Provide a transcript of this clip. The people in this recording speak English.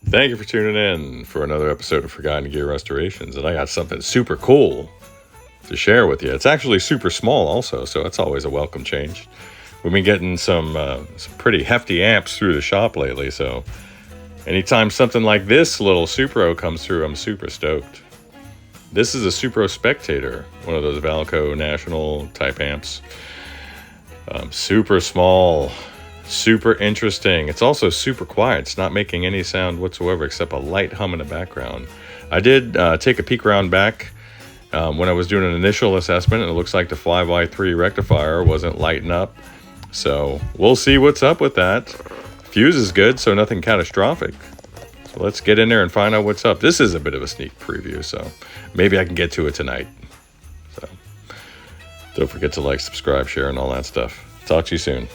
Thank you for tuning in for another episode of Forgotten Gear Restorations. And I got something super cool to share with you. It's actually super small also, so it's always a welcome change. We've been getting some pretty hefty amps through the shop lately, so anytime something like this little Supro comes through, I'm super stoked. This is a Supro Spectator, one of those Valco National type amps. Super small, super interesting. It's also super quiet. It's not making any sound whatsoever except a light hum in the background. I did take a peek around back when I was doing an initial assessment, and it looks like the 5x3 rectifier wasn't lighting up. So we'll see what's up with that. Fuse is good, so nothing catastrophic. So let's get in there and find out what's up. This is a bit of a sneak preview, so maybe I can get to it tonight. So don't forget to like, subscribe, share, and all that stuff. Talk to you soon.